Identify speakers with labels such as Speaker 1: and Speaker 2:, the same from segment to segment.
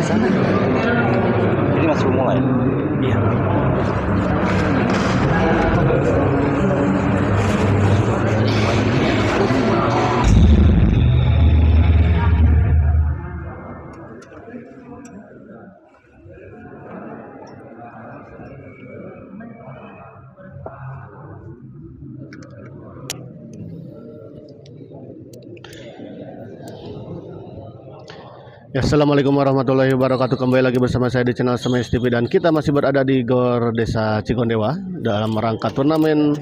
Speaker 1: sana.
Speaker 2: Ini masih mulai.
Speaker 1: Iya. Ya, Assalamualaikum warahmatullahi wabarakatuh. Kembali lagi bersama saya di channel Semes TV dan kita masih berada di Gor Desa Cigondewa dalam rangka turnamen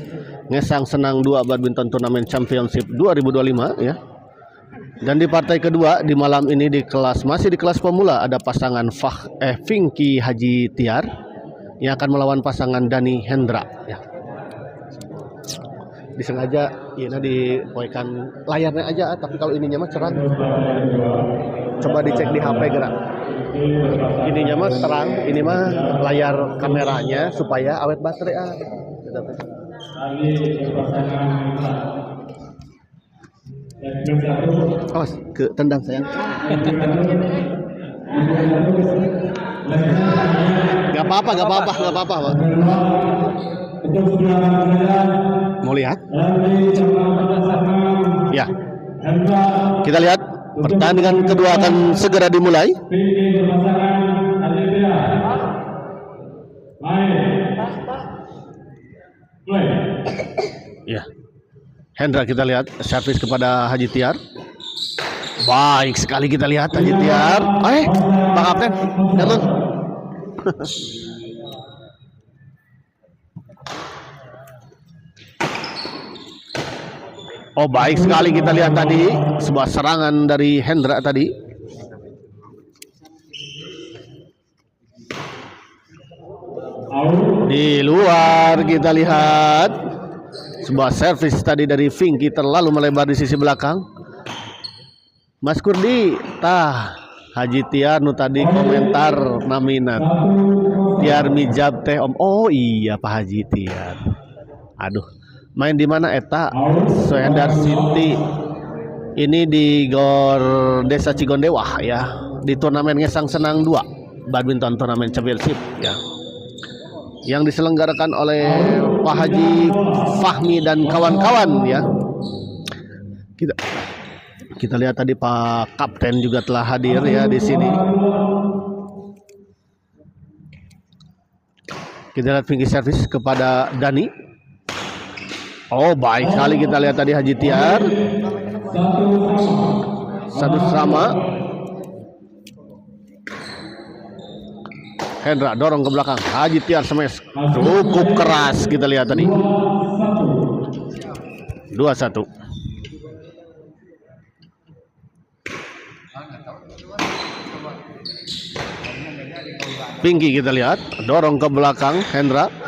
Speaker 1: Ngesang Senang 2 Badminton Turnamen Championship 2025 ya. Dan di partai kedua di malam ini masih di kelas pemula ada pasangan Finky Haji Tiar yang akan melawan pasangan Dani Hendra ya. Disengaja ya dipoekan layarnya aja, tapi kalau ininya mah cerah. Coba dicek di HP gerak. Ininya mah terang, ini mah layar kameranya supaya awet baterai Awas ke tendang sayang. Gak apa-apa. Mau lihat? Ya. Kita lihat pertandingan kedua akan segera dimulai. Ya. Hendra kita lihat servis kepada Haji Tiar. Baik sekali kita lihat Haji Tiar. Bang Kapten, datang. Oh, baik sekali kita lihat tadi sebuah serangan dari Hendra tadi. Di luar kita lihat sebuah servis tadi dari Finky terlalu melebar di sisi belakang. Mas Kurdi, Haji Tiar nu tadi komentar naminat. Tiar mijab teh Om. Oh iya Pak Haji Tiar. Aduh. Main di mana eta? Soendar City. Ini di Gor Desa Cigondewa ya, di turnamen Ngesang Senang 2 Badminton Turnamen Championship ya. Yang diselenggarakan oleh Pak Haji Fahmi dan kawan-kawan ya. Kita lihat tadi Pak Kapten juga telah hadir ya di sini. Kita lihat Finky service kepada Dani. Oh, baik sekali kita lihat tadi Haji Tiar. Satu sama. Hendra dorong ke belakang. Haji Tiar smash. Cukup keras kita lihat tadi. 2-1. Finky kita lihat. Dorong ke belakang Hendra.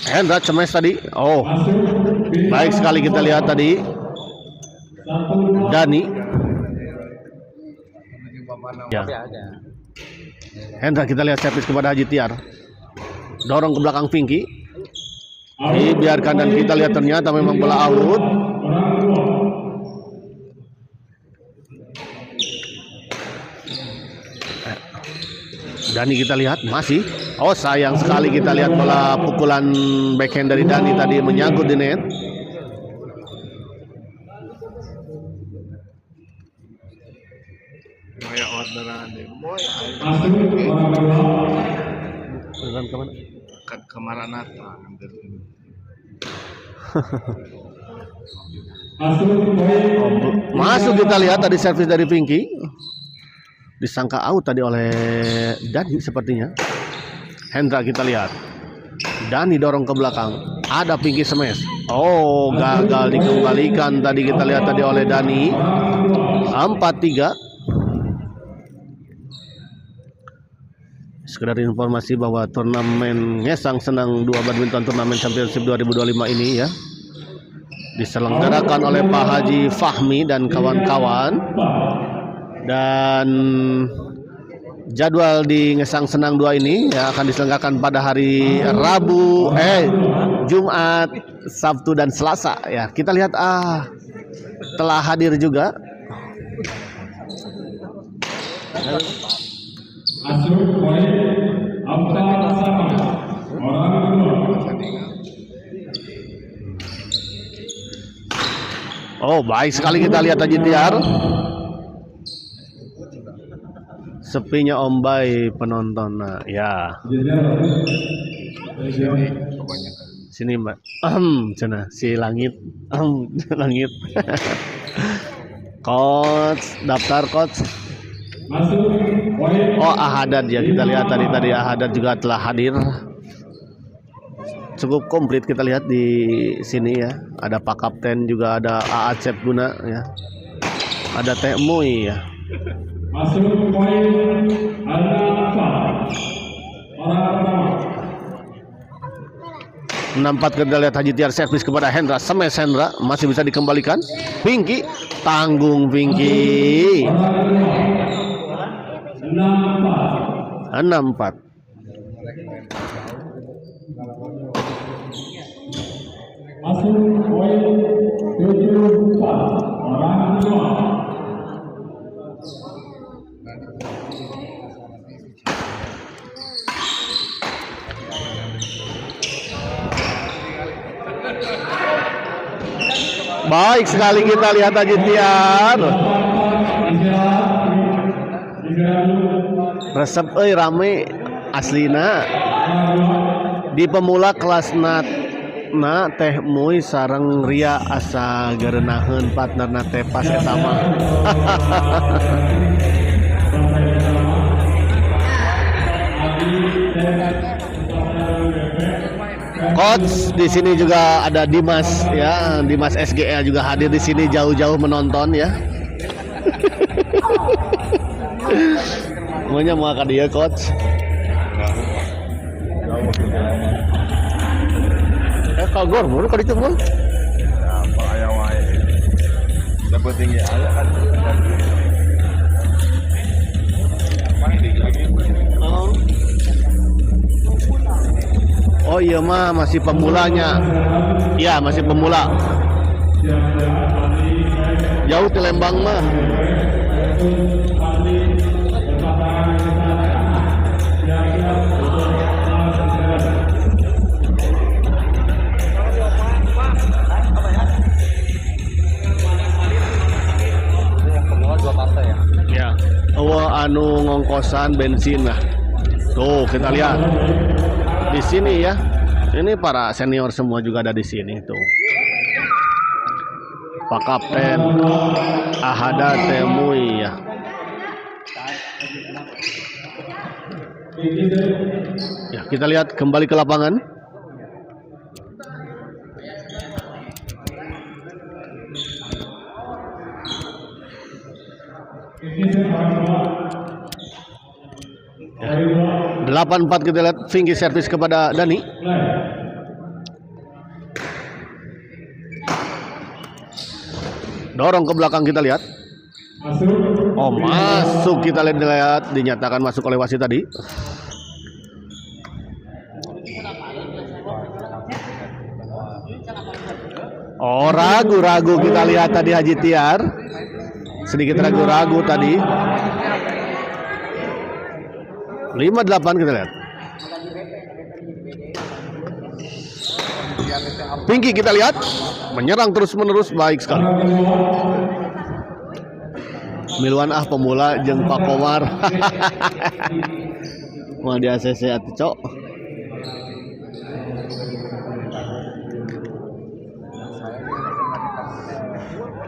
Speaker 1: Hendra cemes tadi. Oh, baik sekali kita lihat tadi Dani ya. Hendra kita lihat servis kepada Haji Tiar. Dorong ke belakang Finky. Dibiarkan dan kita lihat ternyata memang bola out. Dani kita lihat masih. Oh, sayang sekali kita lihat bola pukulan backhand dari Dani tadi menyangkut di net. Masuk kita lihat tadi servis dari Finky. Disangka out tadi oleh Dani sepertinya. Hendra kita lihat. Dani dorong ke belakang. Ada Finky smash. Oh, gagal dikembalikan tadi kita lihat tadi oleh Dani. 4-3. Sekedar informasi bahwa turnamen Ngesang Senang 2 Badminton Turnamen Championship 2025 ini ya diselenggarakan oleh Pak Haji Fahmi dan kawan-kawan. Dan jadwal di Ngesang Senang 2 ini ya akan diselenggarakan pada hari Jumat, Sabtu dan Selasa ya. Kita lihat telah hadir juga
Speaker 3: Asuh poin 4-1. Orang kedua.
Speaker 1: Oh, baik sekali kita lihat Haji Tiar. Sepinya Ombay penonton. Nah, ya. Sini Mbak. Cina si Langit. Langit. Coach, daftar coach. Oh, Ahadad ya, kita lihat tadi Ahadad juga telah hadir. Cukup komplit kita lihat di sini ya. Ada Pak Kapten juga, ada AA Cep Guna ya. Ada Teh Mui ya.
Speaker 3: Masuk poin ada 4. Orang pertama.
Speaker 1: 6-4 kita lihat Haji Tiar servis kepada Hendra. Semes Hendra masih bisa dikembalikan. Pinky tanggung Pinky. 6-4.
Speaker 3: Masuk poin 7-4. Orang kedua.
Speaker 1: Baik sekali kita lihat Haji Tiar. Resep rame aslina. Di pemula kelas na Teh Mui sareng Ria asa garenaheun partnerna teh pas eta mah. Coach di sini juga ada Dimas ya, Dimas SGL juga hadir di sini jauh-jauh menonton ya. Maunya mau ke dia coach. Kagor mulu kali itu mul.
Speaker 2: Apa aya wae. Dapat tinggi aya kan.
Speaker 1: Oh iya mah masih pemulanya. Iya masih pemula. Jauh di Lembang mah. Ya. Oh anu ngongkosan bensin lah. Tuh kita lihat. Di sini ya, ini para senior semua juga ada di sini tuh. Pak Kapten, Ahada Temui ya. Ya kita lihat kembali ke lapangan. Ya. 8-4 kita lihat Vinky servis kepada Dani. Dorong ke belakang kita lihat. Oh masuk kita lihat dinyatakan masuk oleh wasit tadi. Oh ragu-ragu kita lihat tadi Haji Tiar. Sedikit ragu-ragu tadi. 5-8 kita lihat. Pinky kita lihat menyerang terus-menerus baik sekali. Miluan pemula jeung Pak Komar. Mau di ACC atuh cok.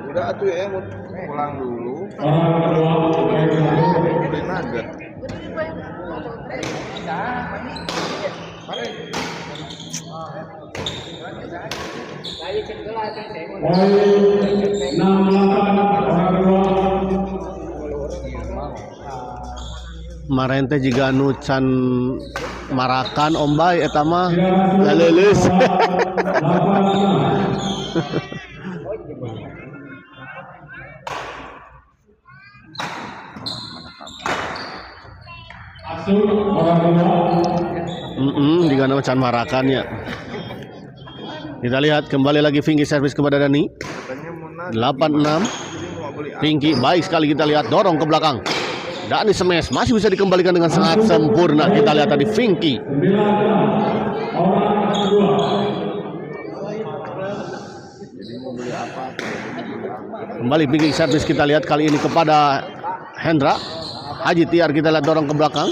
Speaker 2: Udah atuh ya mau pulang dulu. Udah nugget.
Speaker 1: Kemarin teh juga nucan marakan Ombay eta mah leuleus. Juga nucan marakan ya. Kita lihat kembali lagi Vinky servis kepada Dani. 8-6. Pinky baik sekali kita lihat dorong ke belakang. Dani smash masih bisa dikembalikan dengan sangat sempurna. Kita lihat tadi Finky.
Speaker 3: 9 orang kedua.
Speaker 1: Kembali Finky servis kita lihat kali ini kepada Hendra. Haji Tiar kita lihat dorong ke belakang.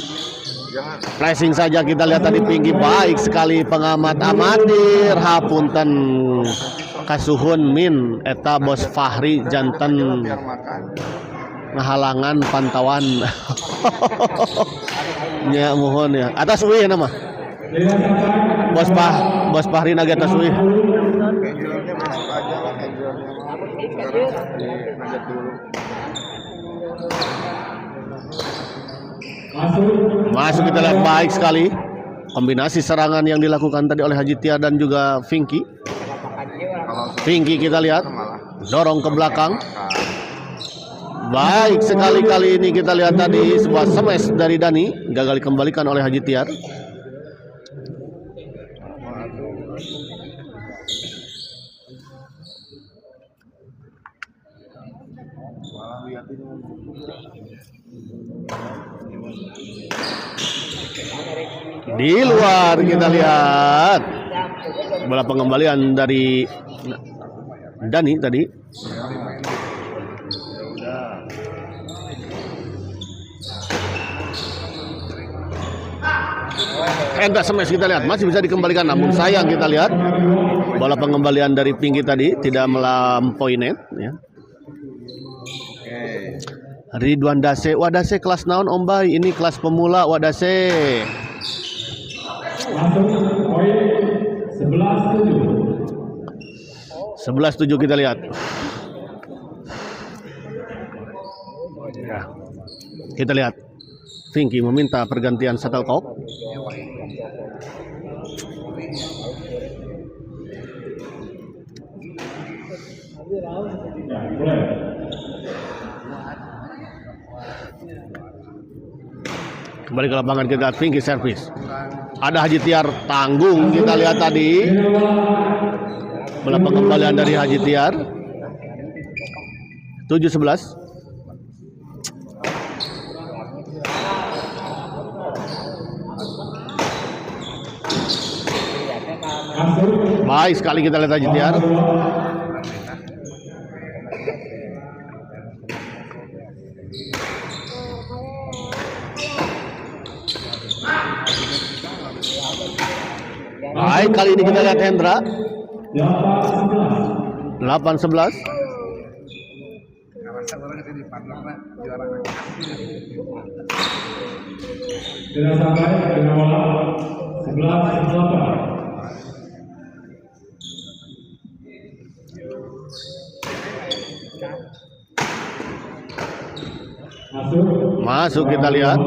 Speaker 1: Flashing saja kita lihat tadi Finky, baik sekali pengamat amatir. Hapunten kasuhun min eta Bos Fahri janten ngahalangan pantauan. Ya mohon ya. Atas UI nama. Bos Fahri nage atas UI. Masuk kita lihat baik sekali kombinasi serangan yang dilakukan tadi oleh Haji Tiar dan juga Finky. Finky kita lihat dorong ke belakang. Baik sekali kali ini kita lihat tadi sebuah smash dari Dani, gagal dikembalikan oleh Haji Tiar. Di luar kita lihat bola pengembalian dari Dani tadi. Hendra smash kita lihat masih bisa dikembalikan, namun sayang kita lihat bola pengembalian dari Pinky tadi tidak melampaui net ya. Ridwan Dase, Wadase kelas naon Om Bay? Ini kelas pemula Wadase.
Speaker 3: Langsung poin 11-7.
Speaker 1: 11-7 kita lihat. Kita lihat Finky meminta pergantian shuttlecock.
Speaker 3: Ya, boleh.
Speaker 1: Kembali ke lapangan kita lihat Finky service. Ada Haji Tiar tanggung kita lihat tadi. Bola pengembalian dari Haji Tiar. 7-11. Baik sekali kita lihat Haji Tiar. Baik kali ini kita lihat Hendra. 8-11.
Speaker 3: Tidak sampai dengan bola 11-8.
Speaker 1: Masuk kita lihat.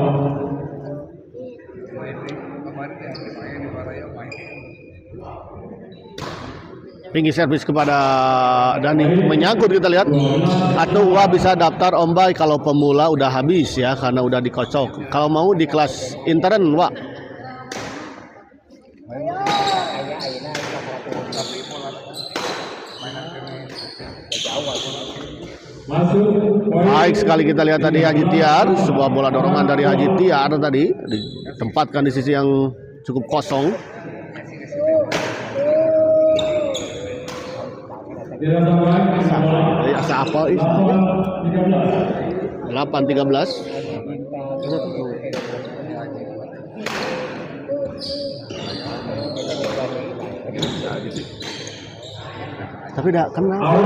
Speaker 1: Tinggi servis kepada Dani, menyangkut kita lihat. Atau Wah bisa daftar Om Bay kalau pemula udah habis ya karena udah dikocok. Kalau mau di kelas intern Wah. Baik sekali kita lihat tadi Haji Tiar, sebuah bola dorongan dari Haji Tiar tadi ditempatkan di sisi yang cukup kosong. Asa apa ini? 8-13. Tapi tidak kenal.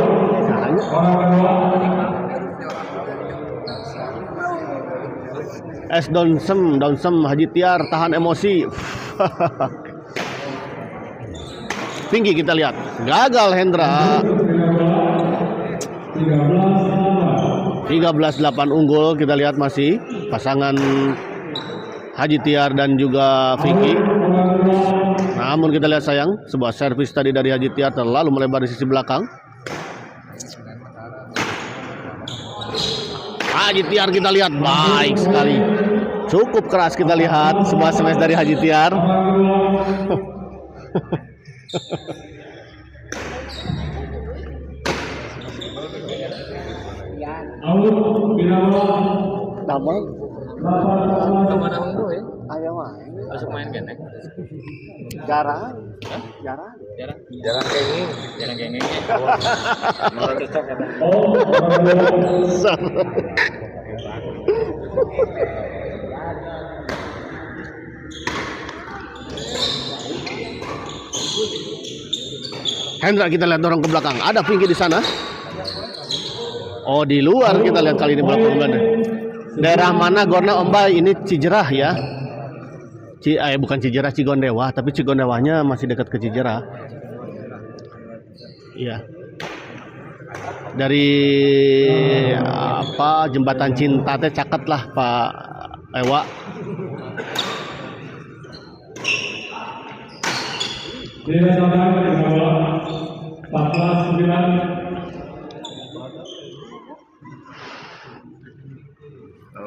Speaker 1: Donsem Haji Tiar tahan emosi. Tinggi kita lihat. Gagal Hendra. 13-8 unggul kita lihat masih pasangan Haji Tiar dan juga Vicky. Namun kita lihat sayang sebuah servis tadi dari Haji Tiar terlalu melebar di sisi belakang. Haji Tiar kita lihat baik sekali. Cukup keras kita lihat sebuah smash dari Haji Tiar. Double.
Speaker 4: Kemana minggu ya?
Speaker 1: Ayo wae.
Speaker 4: Masuk main gini.
Speaker 1: Jarang.
Speaker 4: Hah?
Speaker 1: Jarang.
Speaker 4: Jarang kenging. Jarang kenging. Malah cocok ya.
Speaker 1: Hendra, kita lihat dorong ke belakang. Ada Pinky di sana. Oh, di luar kita lihat kali ini belakang Belanda. Daerah mana Gorna Omba ini Cijerah ya? Bukan Cijerah, Cigondewa, tapi Cigondewanya masih dekat ke Cijerah. Iya. Dari apa Jembatan Cinta teh caket lah Pak Ewa.
Speaker 3: Tidak sampai dengan bola 14-9.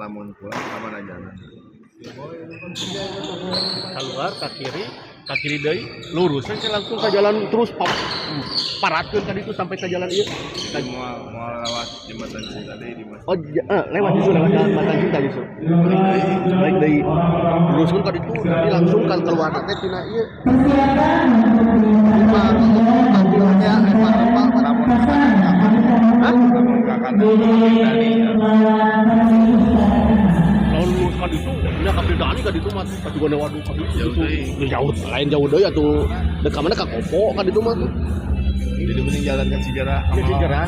Speaker 2: Lamun pulang kemana jalan?
Speaker 1: Keluar ke kiri deui lurus aja langsung ke jalan terus paratkeun tadi itu sampai ke jalan ieu.
Speaker 2: Mau lewat jembatan cinta tadi di mas.
Speaker 1: Oh, lewat itu lewat jembatan cinta itu. Baik deui. Luruskeun ka ditu jadi langsung kan keluar teh tina ieu. Lulus kan itu, ini kapil Dani kan itu mah, pas juga waduh kan itu jauh, lain jauh deh atau dekat mana ke Kopo kan itu mah.
Speaker 2: Jadi mending jalan ke Cijerah.
Speaker 1: Ya Cijerah.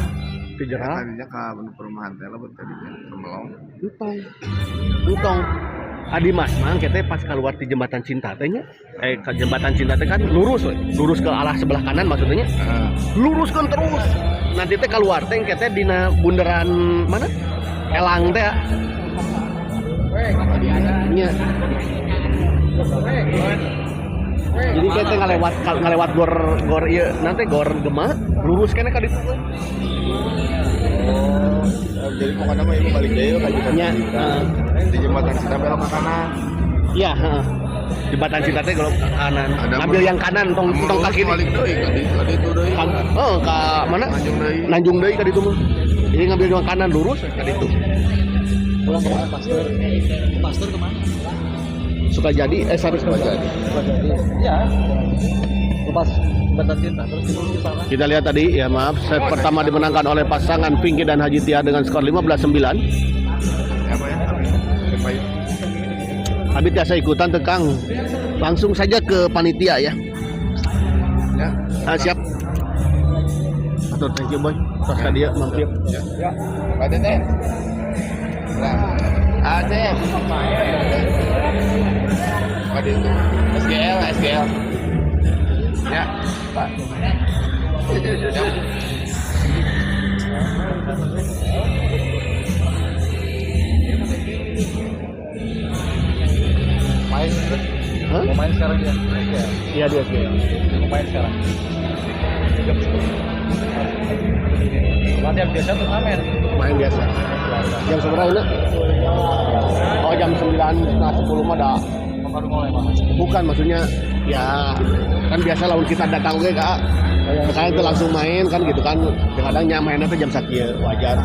Speaker 2: Tadinya ke perumahan teh lah tadinya Kemelong.
Speaker 1: Utong. Adi Mas mang kita pas keluar di jembatan Cinta tehnya, ke jembatan Cinta teh kan lurus ke arah sebelah kanan maksudnya. Luruskan terus. Nanti teh keluar teh kita dina bundaran mana? Elang teh. Nya. Jadi kita ngalewat gor ieu nanti gor Gema lurus kene ka ditu.
Speaker 2: Jadi pokoknya mah ini balik deh kayak gitu.
Speaker 1: Nya.
Speaker 2: Di jembatan Cinta belok ke kanan.
Speaker 1: Iya, jembatan Cinta teh belok ke kanan. Ngambil yang kanan tong ka kiri.
Speaker 2: Balik deui ka ditu deui.
Speaker 1: Ka mana? Nanjung deui ka ditu mah. Jadi ngambil yang kanan lurus ka ditu.
Speaker 4: Pulang ke mana Pasteur? Pasteur kemana?
Speaker 1: Suka jadi sorry suka jadi.
Speaker 4: Iya. Lepas jembatan cinta terus di sana.
Speaker 1: Kita lihat tadi ya maaf set pertama dimenangkan oleh pasangan Pinky dan Haji Tiar dengan skor 15-9.
Speaker 2: Apa ya?
Speaker 1: Habis biasa ikutan tekang. Langsung saja ke panitia ya.
Speaker 2: Ya.
Speaker 1: Siap. Atur thank you boy. Tos ka dia mampir.
Speaker 2: Ya. Ada teh. Nah. Ada. Ada itu. SGL. Ya, Pak. Ya.
Speaker 4: Main. Mau main sekarang dia.
Speaker 1: Iya dia sih.
Speaker 4: Mau main sekarang. Latihan biasa tuh main.
Speaker 1: Main biasa. Jam seberapa ini? Oh jam 9:30 mah dah.
Speaker 4: Baru mulai Pak.
Speaker 1: Bukan maksudnya ya kan biasa lawan kita datang ge Kak. Sekarang itu langsung main kan gitu kan. Kadang nyamainnya tuh jam 1 wajar.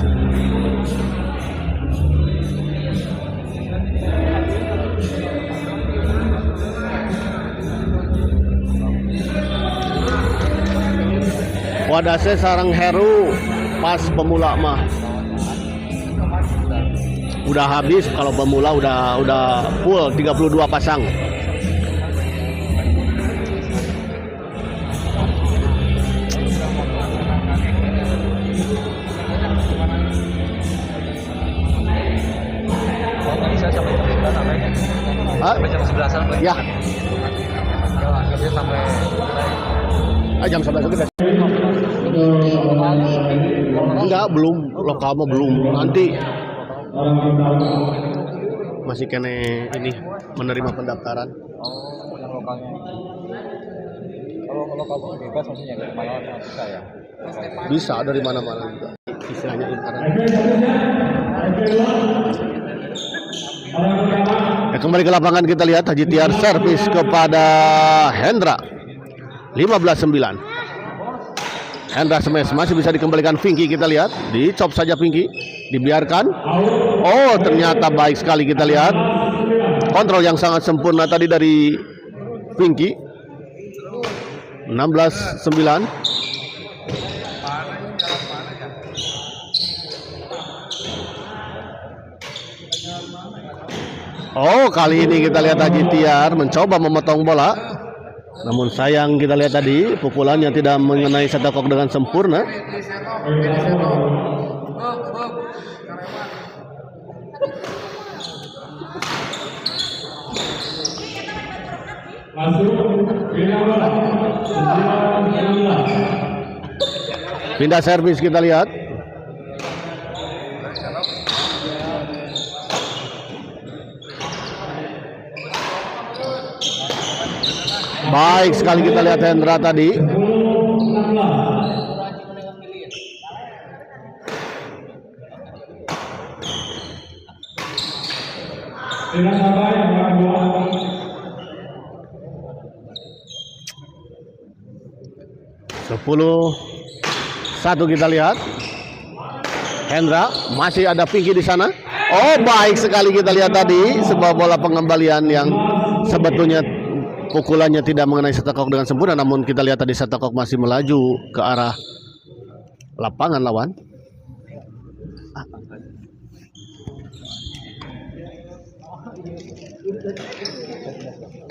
Speaker 1: Wadase sarang Heru pas pemula mah udah habis, kalau pemula udah full 32 pasang.
Speaker 4: Tadi saya sampai jam 11 sampai. Sampai jam 11-an.
Speaker 1: Ya.
Speaker 4: Akhirnya sampai
Speaker 1: Jam 11 kita. Enggak, belum. Lokal mah belum. Nanti masih kene ini menerima pendaftaran.
Speaker 4: Oh, yang lokalnya. Kalau lokal bebas maksudnya dari mana bisa ya?
Speaker 1: Bisa dari mana-mana juga. Istilahnya internet. Ya, kembali ke lapangan kita lihat Haji Tiar servis kepada Hendra. 15-9. Hendra smash masih bisa dikembalikan Pinky, kita lihat dicop saja Pinky, dibiarkan. Oh ternyata baik sekali, kita lihat kontrol yang sangat sempurna tadi dari Pinky. 16-9. Oh kali ini kita lihat Haji Tiar mencoba memotong bola, namun sayang kita lihat tadi pukulannya tidak mengenai setakok dengan sempurna. Pindah servis kita lihat. Baik sekali kita lihat Hendra tadi. Sepuluh satu kita lihat. Hendra masih ada Pinky di sana. Oh baik sekali kita lihat tadi sebuah bola pengembalian yang sebetulnya pukulannya tidak mengenai setakok dengan sempurna, namun kita lihat tadi setakok masih melaju ke arah lapangan lawan.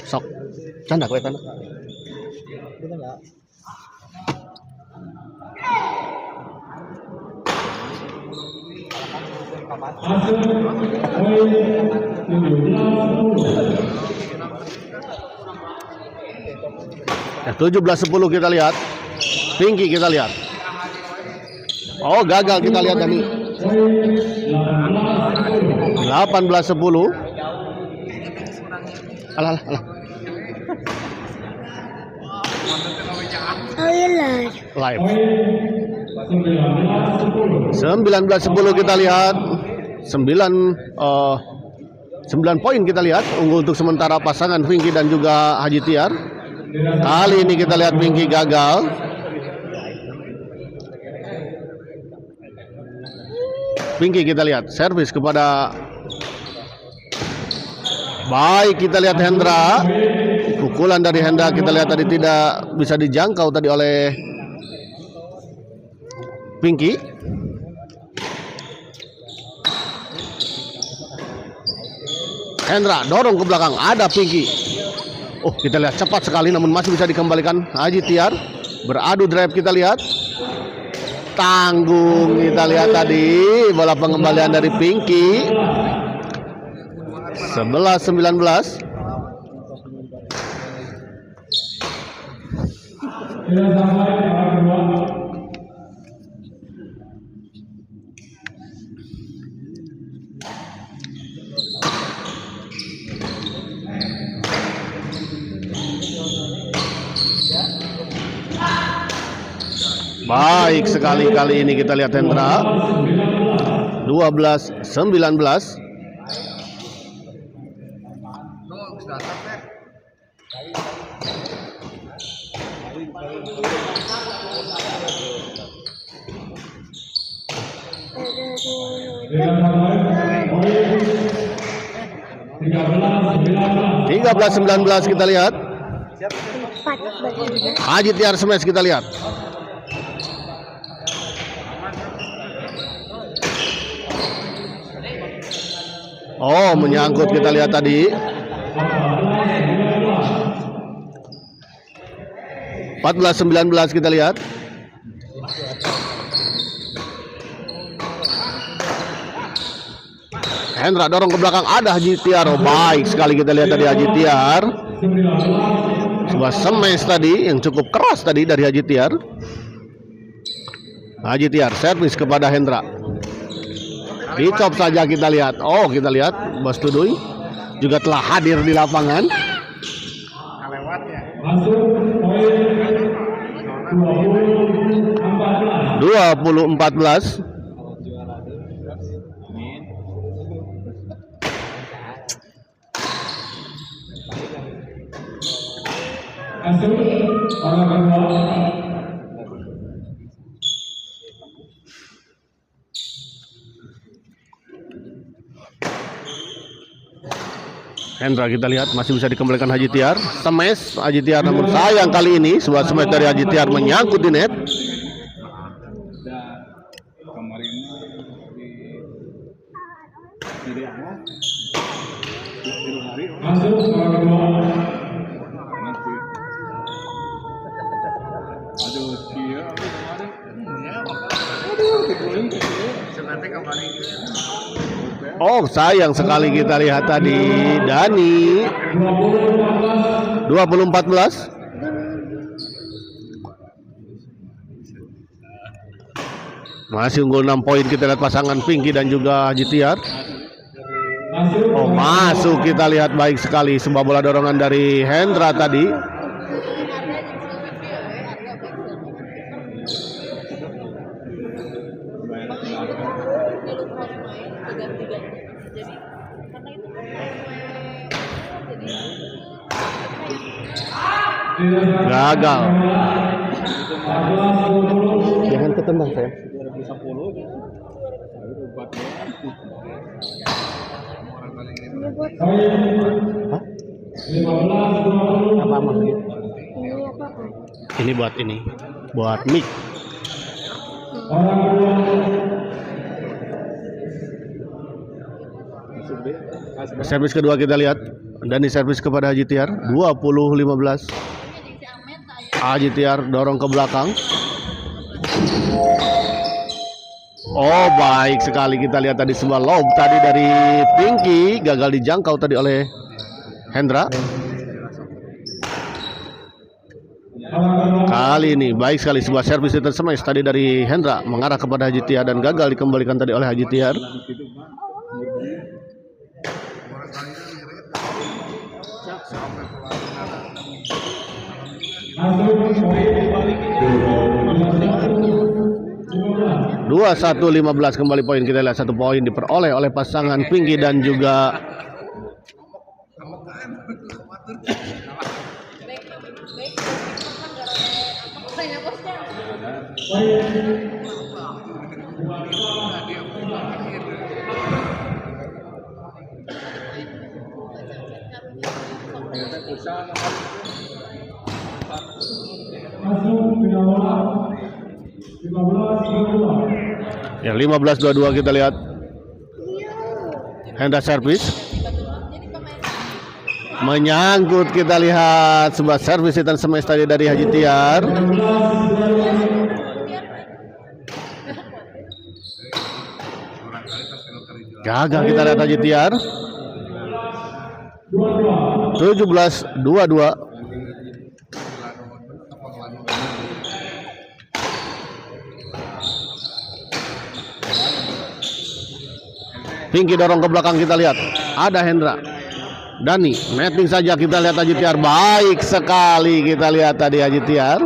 Speaker 1: Sok, canda kue tanda. Ya, 17-10 kita lihat. Pinky kita lihat. Oh gagal kita lihat tadi. 18-10. Alah. Live. 19-10 kita lihat. 9 poin kita lihat unggul untuk sementara pasangan Pinky dan juga Haji Tiar. Kali ini kita lihat Pinky gagal. Pinky kita lihat servis kepada baik, kita lihat Hendra. Pukulan dari Hendra kita lihat tadi tidak bisa dijangkau tadi oleh Pinky. Hendra dorong ke belakang, ada Pinky. Oh kita lihat cepat sekali namun masih bisa dikembalikan Haji Tiar. Beradu drive kita lihat. Tanggung kita lihat tadi bola pengembalian dari Pinky. 11-19. Baik sekali kali ini kita lihat Hendra. 12-19. Tiga belas 19 kita lihat. Haji Tiar smash kita lihat. Oh menyangkut kita lihat tadi. 14-19 kita lihat. Hendra dorong ke belakang, ada Haji Tiar. Oh, baik sekali kita lihat tadi Haji Tiar. Sebuah smash tadi yang cukup keras tadi dari Haji Tiar. Haji Tiar servis kepada Hendra. Dicop saja kita lihat. Oh kita lihat Bos Tuduy juga telah hadir di lapangan. 20-14. Hendra kita lihat masih bisa dikembalikan Haji Tiar. Smash Haji Tiar, namun sayang kali ini sebuah smash dari Haji Tiar menyangkut di net.
Speaker 2: Kemarin di hari
Speaker 3: Masuk skor kedua.
Speaker 2: nanti aduh kia kemarin
Speaker 1: Oh, sayang sekali kita lihat tadi Dani 20-14. Masih unggul 6 poin kita lihat pasangan Pinky dan juga Haji Tiar. Oh, masuk kita lihat baik sekali sebuah bola dorongan dari Hendra tadi. Gagal. Jangan ketendang saya.
Speaker 3: 15-20.
Speaker 1: Apa maksudnya? Ini buat mic.
Speaker 3: Orang kedua.
Speaker 1: Servis kedua kita lihat. Dani servis kepada Haji Tiar 20-15. Haji Tiar dorong ke belakang. Oh, baik sekali kita lihat tadi sebuah lob tadi dari Pinky, gagal dijangkau tadi oleh Hendra. Kali ini baik sekali sebuah servis return smash tadi dari Hendra mengarah kepada Haji Tiar dan gagal dikembalikan tadi oleh Haji Tiar. Dua 1-15 kembali poin kita lihat, 1 poin diperoleh oleh pasangan Pinky dan juga ya 15-22 kita lihat. Hendra servis menyangkut, kita lihat sebuah servis return smash tadi dari Haji Tiar. Gagal kita lihat Haji Tiar. 17-22. Pinky dorong ke belakang, kita lihat ada Hendra. Dani netting saja, kita lihat Haji Tiar baik sekali, kita lihat tadi Haji Tiar.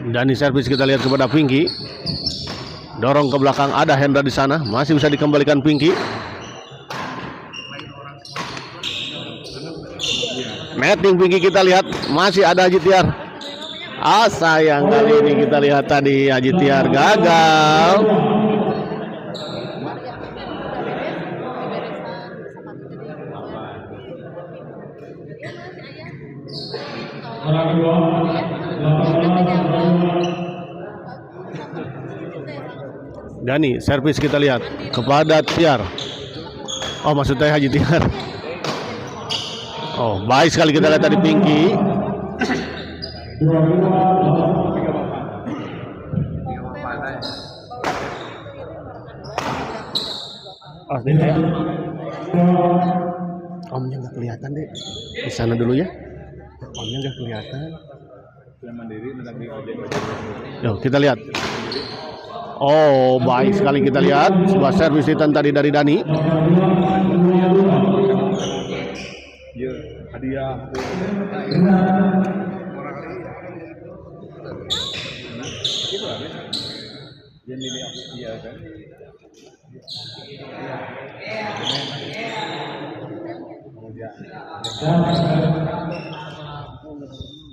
Speaker 1: Dani servis kita lihat kepada Pinky. Dorong ke belakang, ada Hendra di sana, masih bisa dikembalikan Pinky. Netting Pinky kita lihat masih ada Haji Tiar. Sayang kali ini kita lihat tadi Haji Tiar gagal.
Speaker 3: Orang kedua. 18-22.
Speaker 1: Dani servis kita lihat kepada Tiar. Oh, maksudnya Haji Tiar. Oh, baik sekali kita lihat tadi Pinky. Oh, omnya nggak kelihatan deh. Di sana dulu ya. Omnya nggak kelihatan. Yuk kita lihat. Oh, baik sekali kita lihat sebuah servis return tadi dari Dani.
Speaker 2: hadiah yang ini aku dia kan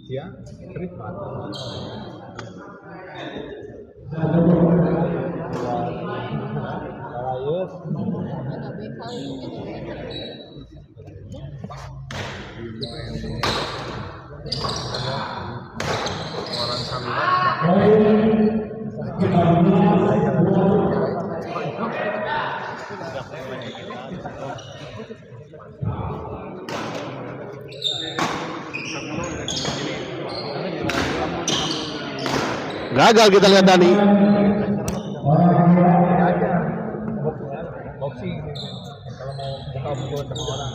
Speaker 4: Dia privat. Alayus.
Speaker 2: Orang sambil
Speaker 1: Gagal kita lihat Dani.
Speaker 4: Boxing kalau mau buka sama orang.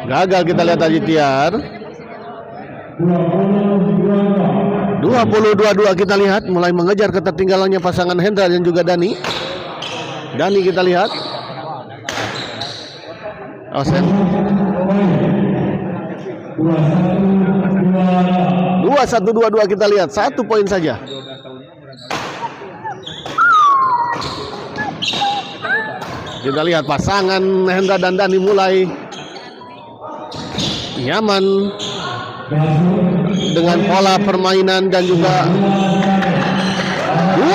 Speaker 1: Gagal kita lihat Haji Tiar. 20-22 kita lihat mulai mengejar ketertinggalannya pasangan Hendra dan juga Dani. Dani kita lihat. Osen. 21-22 kita lihat 1 poin saja. Kita lihat pasangan Hendra dan Dani mulai nyaman dengan pola permainan dan juga 2-2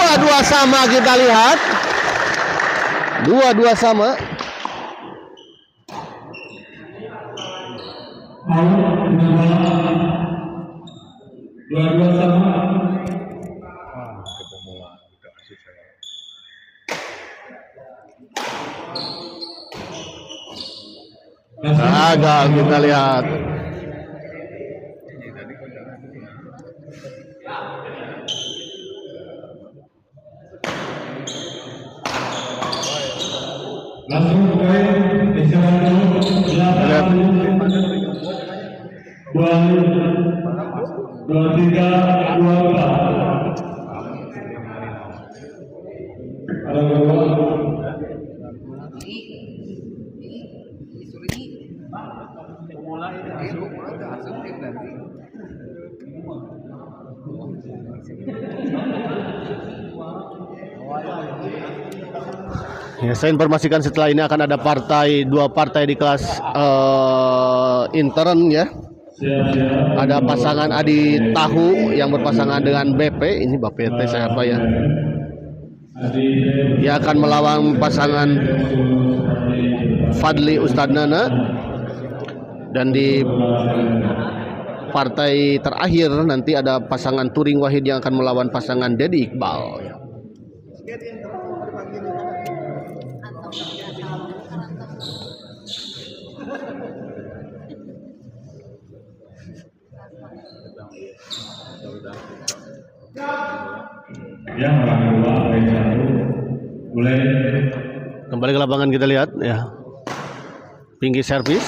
Speaker 1: sama kita lihat. 2-2 sama. Gagal kita lihat.
Speaker 3: Langsung poin istirahat dulu 23-24.
Speaker 1: Ya, saya informasikan setelah ini akan ada dua partai di kelas intern ya. Ada pasangan Adi Tahu yang berpasangan dengan BP. Ini BP siapa ya? Dia akan melawan pasangan Fadli Ustadz Nana. Dan di partai terakhir nanti ada pasangan Turing Wahid yang akan melawan pasangan Dedi Iqbal.
Speaker 3: Ya, mulai
Speaker 1: Kembali ke lapangan kita lihat ya. Pinggir servis.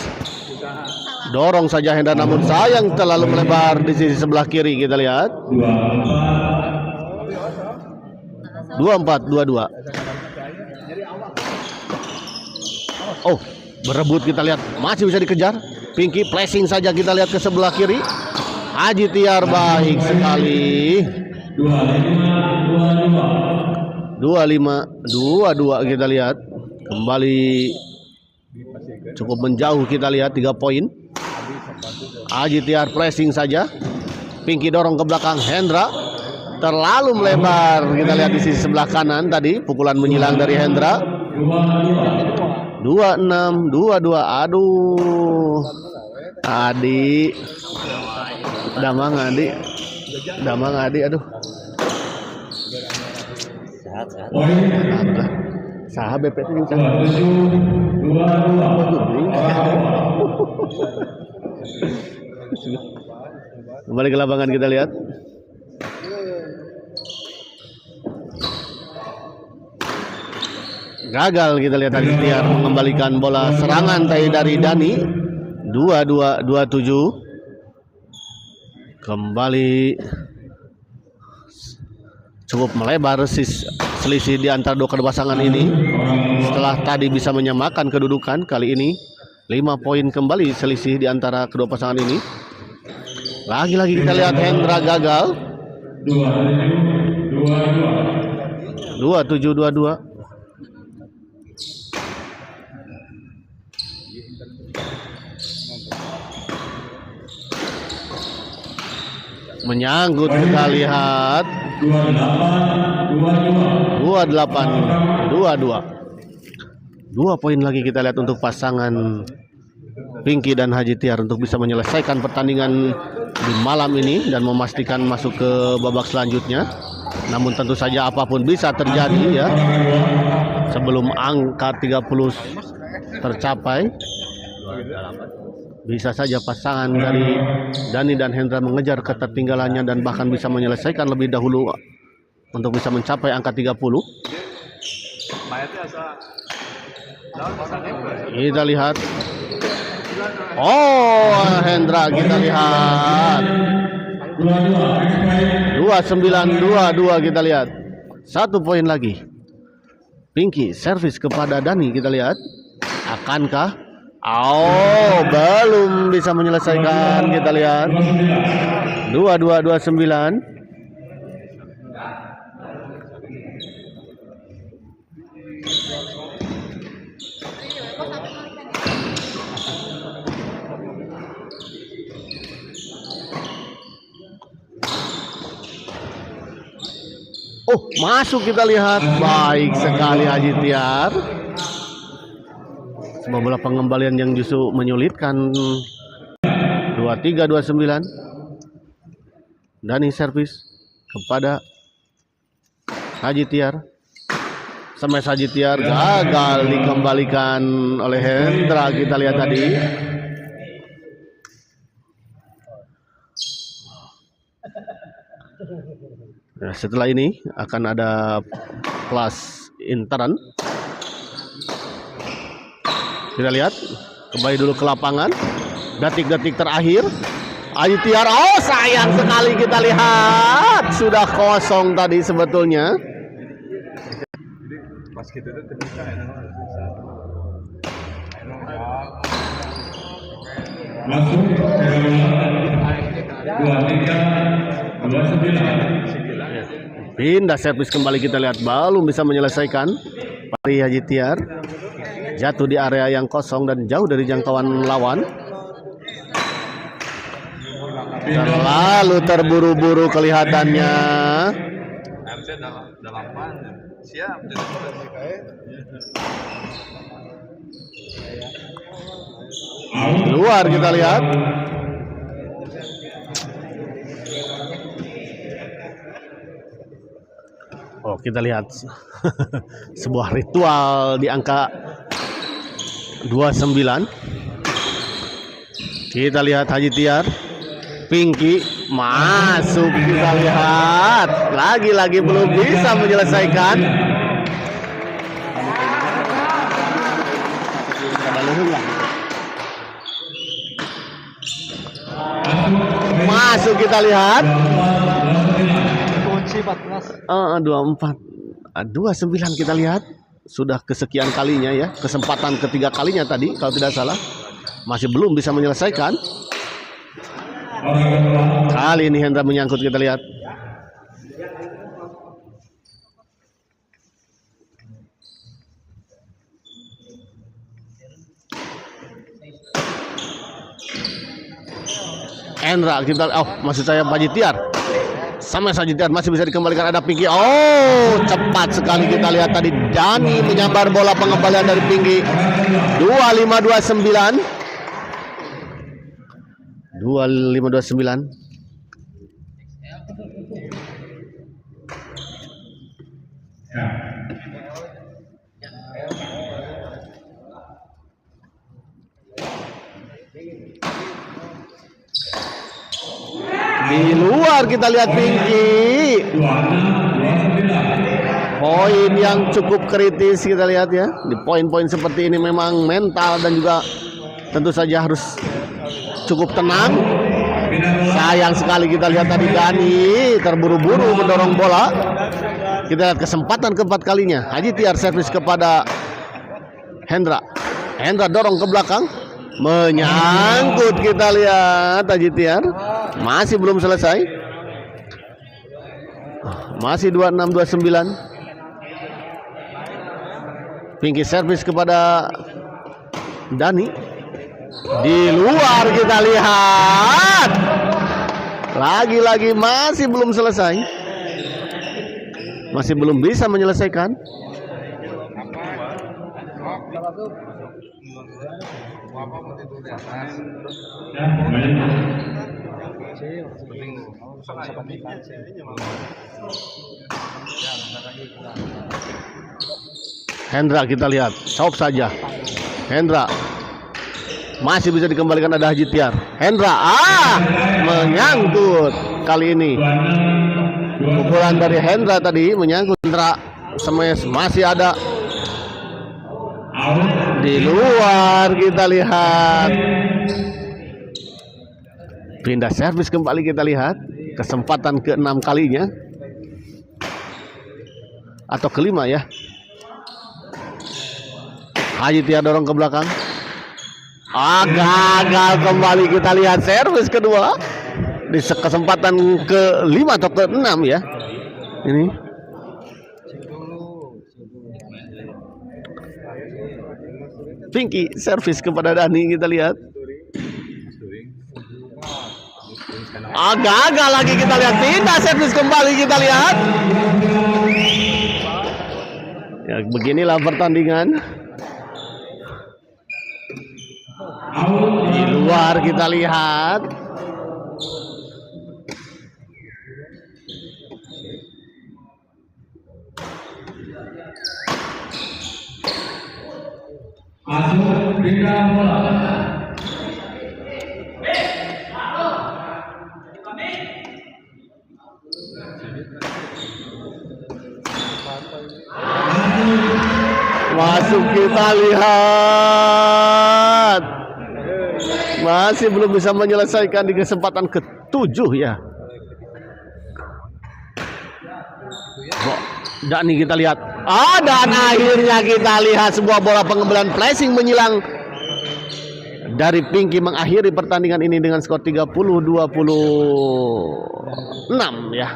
Speaker 1: Dorong saja Hendra namun sayang terlalu melebar di sisi sebelah kiri kita lihat. 24-22. Oh, berebut kita lihat masih bisa dikejar. Pinky flashing saja kita lihat ke sebelah kiri. Haji Tiar baik sekali. 25-22 kita lihat. Kembali cukup menjauh kita lihat 3 poin. Haji Tiar flashing saja. Pinky dorong ke belakang Hendra. Terlalu melebar kita lihat di sisi sebelah kanan tadi. Pukulan menyilang dari Hendra. 26-22. Aduh. Adi. Damang Adi. Aduh. Saha BP itu yang Kembali ke lapangan kita lihat. Gagal kita lihat Haji Tiar mengembalikan bola serangan tadi dari Dani. 22-27. Kembali cukup melebar selisih di antara kedua pasangan ini. Setelah tadi bisa menyamakan kedudukan, kali ini 5 poin kembali selisih di antara kedua pasangan ini. Lagi-lagi kita lihat Hendra gagal. 27-22. Menyangkut kita lihat 28-22. 2 poin lagi kita lihat untuk pasangan Pinky dan Haji Tiar untuk bisa menyelesaikan pertandingan di malam ini dan memastikan masuk ke babak selanjutnya. Namun tentu saja apapun bisa terjadi ya sebelum angka 30 tercapai. Bisa saja pasangan dari Dani dan Hendra mengejar ketertinggalannya dan bahkan bisa menyelesaikan lebih dahulu untuk bisa mencapai angka 30. Kita lihat. Oh, Hendra kita lihat. 29-22 kita lihat. 1 poin lagi. Pinky servis kepada Dani kita lihat. Akankah? Oh, belum bisa menyelesaikan kita lihat. 22-29. Oh, masuk kita lihat. Baik sekali Haji Tiar. Sebuah bola pengembalian yang justru menyulitkan. 23-29. Dani servis kepada Haji Tiar. Smash Haji Tiar gagal dikembalikan oleh Hendra kita lihat tadi. Nah, setelah ini akan ada kelas intern. Kita lihat kembali dulu ke lapangan. Detik-detik terakhir Haji Tiar. Oh, sayang sekali kita lihat sudah kosong tadi sebetulnya.
Speaker 2: Basket itu ketika ya.
Speaker 3: Masuk 23-29.
Speaker 1: Pindah servis kembali kita lihat belum bisa menyelesaikan. Pari Haji Tiar jatuh di area yang kosong dan jauh dari jangkauan lawan. Terlalu terburu-buru kelihatannya.
Speaker 2: Siap.
Speaker 1: Luar kita lihat. Oh, kita lihat sebuah ritual di angka 29. Kita lihat Haji Tiar. Pinky masuk kita lihat. Lagi-lagi belum bisa menyelesaikan. Masuk kita lihat. 24. 29 kita lihat. Sudah kesekian kalinya ya. Kesempatan ketiga kalinya tadi kalau tidak salah. Masih belum bisa menyelesaikan. Kali ini Hendra menyangkut kita lihat. Hendra kita, oh maksud saya Haji Tiar. Sama Haji Tiar masih bisa dikembalikan, ada Pinky. Oh, cepat sekali kita lihat tadi Dani menyambar bola pengembalian dari Pinky. 25-29. 25-29. Di luar kita lihat Pinky. Poin yang cukup kritis kita lihat ya. Di poin-poin seperti ini memang mental dan juga tentu saja harus cukup tenang. Sayang sekali kita lihat tadi Dani terburu-buru mendorong bola. Kita lihat kesempatan keempat kalinya. Haji Tiar servis kepada Hendra. Hendra dorong ke belakang. Menyangkut kita lihat Haji Tiar. Masih belum selesai. Masih 26-29. Pinky servis kepada Dani. Di luar kita lihat. Lagi-lagi masih belum selesai. Masih belum bisa menyelesaikan.
Speaker 3: Ya, kembali.
Speaker 1: Hendra kita lihat, stop saja. Hendra masih bisa dikembalikan, ada Haji Tiar. Hendra menyangkut kali ini. Pukulan dari Hendra tadi menyangkut. Hendra smash masih ada di luar, kita lihat. Pindah servis kembali, kita lihat. Kesempatan ke-6 kalinya. Atau kelima ya. Haji Tiar dorong ke belakang. Gagal kembali, kita lihat servis kedua. Di kesempatan ke-5 atau ke-6 ya. Ini. Pinky servis kepada Dani, kita lihat. Gagal lagi, kita lihat. Pindah servis kembali, kita lihat. Ya, beginilah pertandingan. Di luar kita lihat.
Speaker 3: Masuk pindah bola.
Speaker 1: Masuk, kita lihat. Masih belum bisa menyelesaikan di kesempatan ke-7 ya. Dan nih kita lihat. Dan akhirnya kita lihat sebuah bola pengembalan flashing menyilang dari Pinky, mengakhiri pertandingan ini dengan skor 30-26 ya.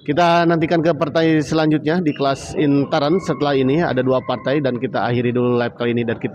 Speaker 1: Kita nantikan ke partai selanjutnya di kelas Intaran. Setelah ini ada 2 partai dan kita akhiri dulu live kali ini dan kita